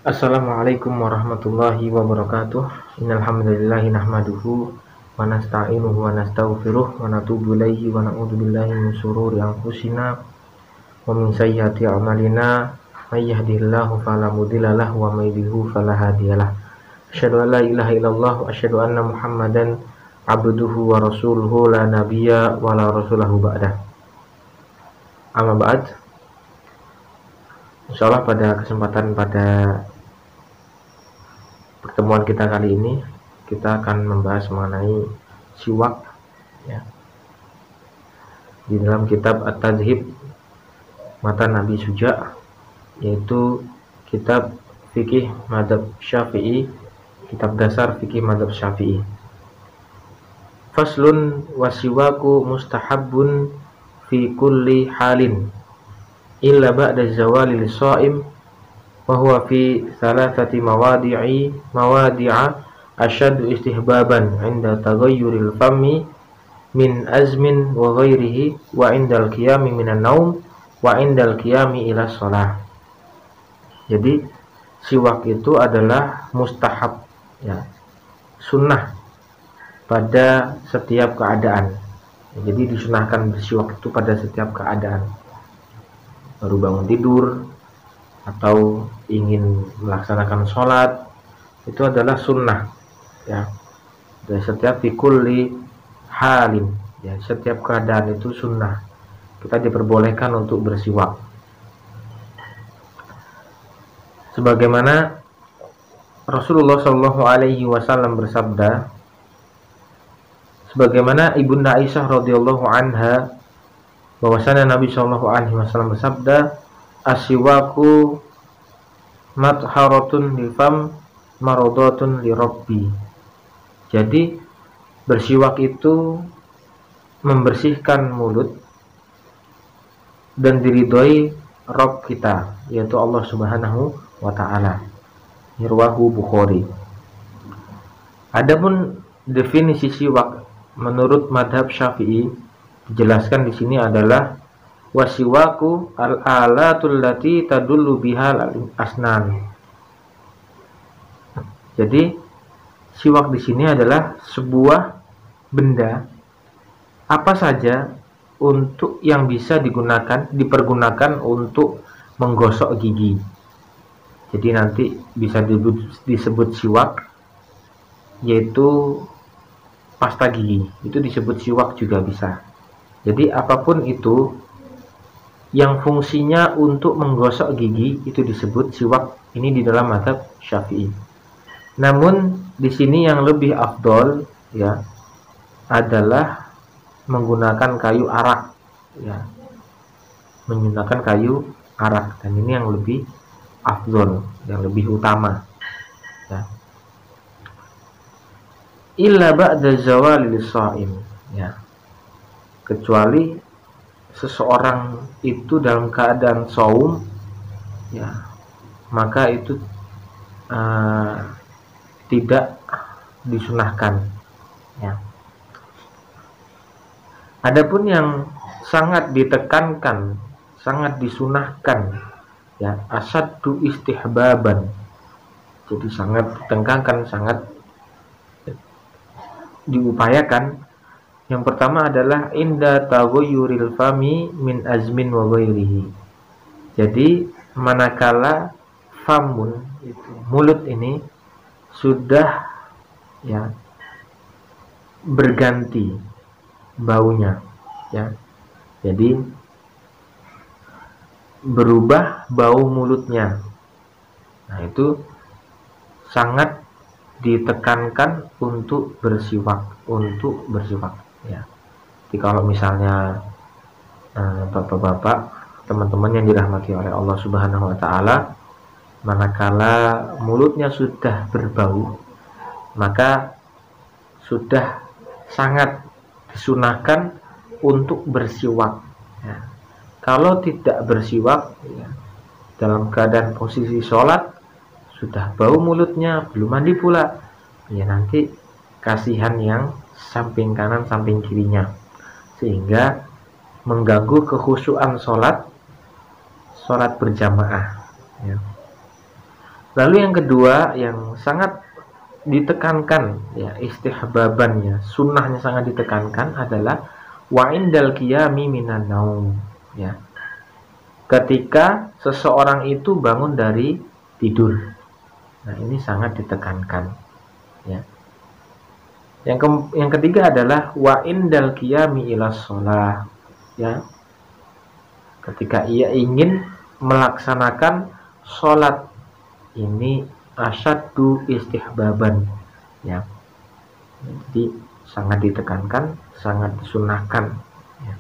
Assalamualaikum warahmatullahi wabarakatuh. Innal hamdalillahi nahmaduhu wa nasta'inuhu wa nastaghfiruh wa natubu ilaihi wa na'udzu billahi min shururi anfusina wa min sayyiati a'malina. May yahdihillahu fala mudilla lahu wa may yudlil fala hadiyalah. Asyhadu an la ilaha illallah wa asyhadu anna Muhammadan abduhu wa rasuluhu la nabiyya wa la rasulahu ba'dah. Amma ba'd. Insyaallah pada kesempatan pertemuan kita kali ini kita akan membahas mengenai siwak ya. Di dalam kitab At-Tadhib Matan Nabi Suja, yaitu kitab fikih madzhab Syafi'i, kitab dasar fikih madzhab Syafi'i. Faslun wasiwaku mustahabbun fi kulli halin illa ba'da zawali lis-sha'im wa huwa fi thalathati mawadi'a ashaddu istihbaban 'inda taghayyuril fammi min azmin wa ghairihi wa 'indal qiyami minan naum wa 'indal qiyami ila shalah. Jadi siwak itu adalah mustahab ya, sunnah pada setiap keadaan. Jadi disunahkan bersiwak itu pada setiap keadaan. Baru bangun tidur atau ingin melaksanakan sholat, itu adalah sunnah ya. Dan setiap fikulli halin ya, setiap keadaan itu sunnah, kita diperbolehkan untuk bersiwak. Sebagaimana Rasulullah Shallallahu Alaihi Wasallam bersabda, sebagaimana Ibunda Aisyah radhiyallahu anha, bahwasanya Nabi Shallallahu Alaihi Wasallam bersabda, asyiwaku matharatun lifam marodatun lirabbi. Jadi bersiwak itu membersihkan mulut dan diridhoi Rabb kita, yaitu Allah Subhanahu wa taala. Riwayahu Bukhari. Adapun definisi siwak menurut madhab Syafi'i dijelaskan di sini adalah wasiwaku al-alatul lati tadullu bihal asnan. Jadi siwak di sini adalah sebuah benda apa saja untuk yang bisa dipergunakan untuk menggosok gigi. Jadi nanti bisa disebut siwak, yaitu pasta gigi, itu disebut siwak juga bisa. Jadi apapun itu yang fungsinya untuk menggosok gigi itu disebut siwak, ini di dalam mazhab Syafi'i. Namun di sini yang lebih afdol ya adalah menggunakan kayu arak ya. Menggunakan kayu arak, dan ini yang lebih afdol, yang lebih utama ya. Illa ba'da zawalil sha'im ya. Kecuali seseorang itu dalam keadaan shaum ya, maka itu tidak disunahkan ya. Adapun yang sangat ditekankan, sangat disunahkan ya, asaddu istihbaban. Jadi sangat ditekankan, sangat diupayakan. Yang pertama adalah inda taghayyuril fami min azmin wa ghairihi. Jadi manakala famun itu, mulut ini sudah ya berganti baunya ya. Jadi berubah bau mulutnya. Nah, itu sangat ditekankan untuk bersiwak ya. Jadi kalau misalnya bapak-bapak, teman-teman yang dirahmati oleh Allah Subhanahu wa taala, manakala mulutnya sudah berbau, maka sudah sangat disunahkan untuk bersiwak ya. Kalau tidak bersiwak ya, dalam keadaan posisi sholat, sudah bau mulutnya, belum mandi pula ya, nanti kasihan yang samping kanan samping kirinya, sehingga mengganggu kekhusyuan sholat berjamaah ya. Lalu yang kedua yang sangat ditekankan, ya, istihbabannya, sunnahnya sangat ditekankan adalah wa indal qiyami minan naum, ya, ketika seseorang itu bangun dari tidur. Nah, ini sangat ditekankan, ya. Yang ketiga adalah wa indal qiyami ilas shalah, ya, ketika ia ingin melaksanakan sholat. Ini asyaddu istihbaban, ya, jadi sangat ditekankan, sangat disunahkan, ya.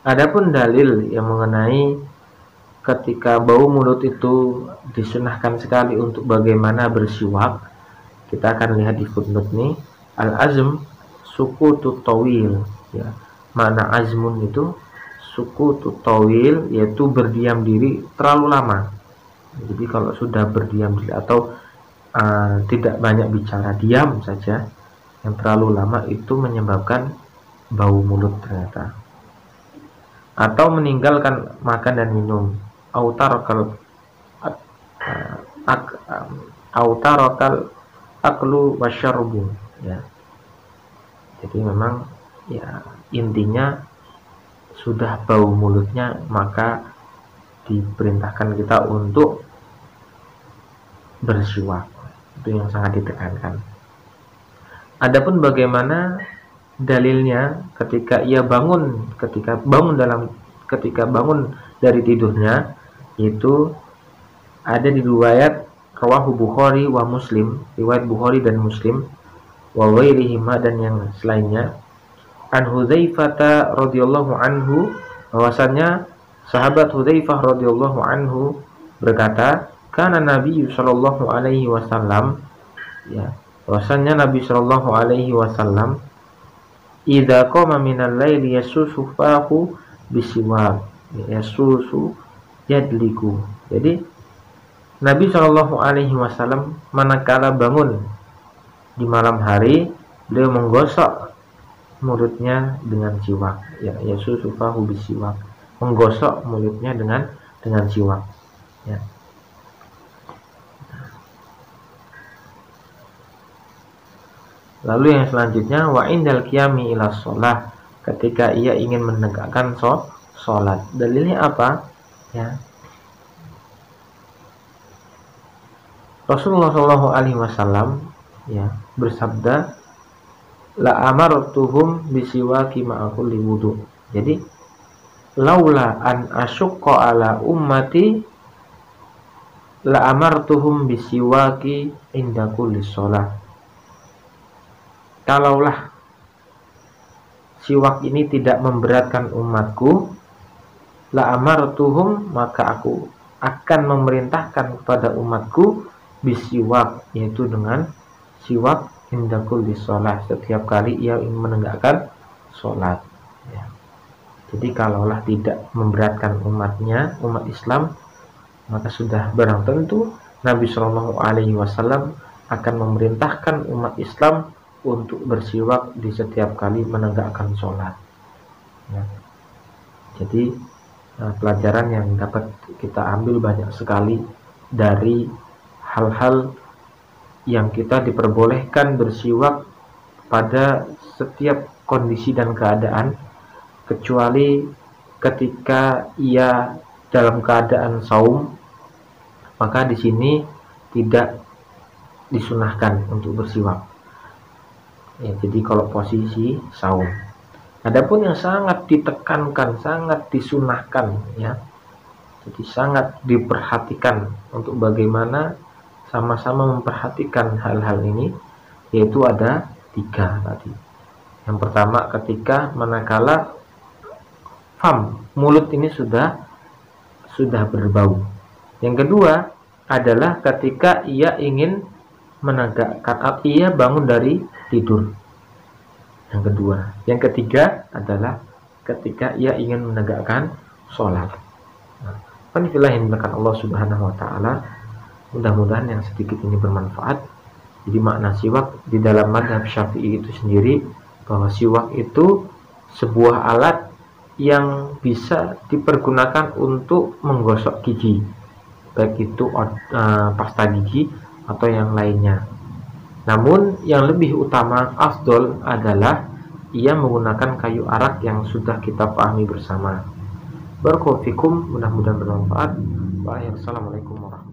Adapun dalil yang mengenai ketika bau mulut itu disunahkan sekali untuk bagaimana bersiwak, kita akan lihat di footnote nih. Al-azm sukutut tawil, ya, makna azmun itu sukutut tawil, yaitu berdiam diri terlalu lama. Jadi kalau sudah berdiam diri atau tidak banyak bicara, diam saja yang terlalu lama, itu menyebabkan bau mulut ternyata. Atau meninggalkan makan dan minum, autarokal aklu wasyarbu, ya. Jadi memang, ya, intinya sudah bau mulutnya, maka diperintahkan kita untuk bersiwak. Itu yang sangat ditekankan. Adapun bagaimana dalilnya ketika bangun dari tidurnya, itu ada di riwayat rawahu Bukhari wa Muslim, riwayat Bukhari dan Muslim, wa ghairihima, dan yang selainnya, an Hudzaifah radhiyallahu anhu, bahwasannya sahabat Hudzaifah radhiyallahu anhu berkata, kana Nabi sallallahu alaihi wasallam, ya, bahwasannya Nabi sallallahu alaihi wasallam idza qama minal laili yasusu fahu bisiwak, yasusu yadliku. Jadi Nabi sallallahu alaihi wasallam manakala bangun di malam hari, beliau menggosok mulutnya dengan siwak, ya, yasusu fahu bisiwak, menggosok mulutnya dengan siwak, ya. Lalu yang selanjutnya wa indal qiyami ila shalah, ketika ia ingin menegakkan sholat. Dalilnya apa? Ya, Rasulullah Shallallahu Alaihi Wasallam, ya, bersabda, la amartuhum bisiwaki ma'a kulli wudu. Jadi laula an asyqa ala ummati la amartuhum bisiwaki inda kulli shalah. Kalaulah siwak ini tidak memberatkan umatku, la amartuhum, maka aku akan memerintahkan kepada umatku bisiwak, yaitu dengan siwak inda kulli shalah, setiap kali ia ingin menegakkan sholat, ya. Jadi kalaulah tidak memberatkan umatnya, umat Islam, maka sudah barang tentu Nabi Shallallahu Alaihi Wasallam akan memerintahkan umat Islam untuk bersiwak di setiap kali menegakkan sholat, ya. Jadi pelajaran yang dapat kita ambil banyak sekali dari hal-hal yang kita diperbolehkan bersiwak pada setiap kondisi dan keadaan, kecuali ketika ia dalam keadaan saum, maka di sini tidak disunahkan untuk bersiwak, ya. Jadi kalau posisi saum. Adapun yang sangat ditekankan, sangat disunahkan, ya, jadi sangat diperhatikan untuk bagaimana sama-sama memperhatikan hal-hal ini, yaitu ada 3 tadi. Yang pertama, ketika manakala mulut ini sudah berbau. Yang kedua adalah ketika ia ingin menegakkan, ia bangun dari tidur. Yang kedua. Yang ketiga adalah ketika ia ingin menegakkan sholat. Alhamdulillah yang dimuliakan Allah Subhanahu wa taala. Mudah-mudahan yang sedikit ini bermanfaat. Jadi makna siwak di dalam mazhab Syafi'i itu sendiri, bahwa siwak itu sebuah alat yang bisa dipergunakan untuk menggosok gigi. baik itu pasta gigi atau yang lainnya. Namun yang lebih utama afdol adalah ia menggunakan kayu arak yang sudah kita pahami bersama. Barakallahu fikum, mudah-mudahan bermanfaat. Wassalamualaikum warahmatullahi wabarakatuh.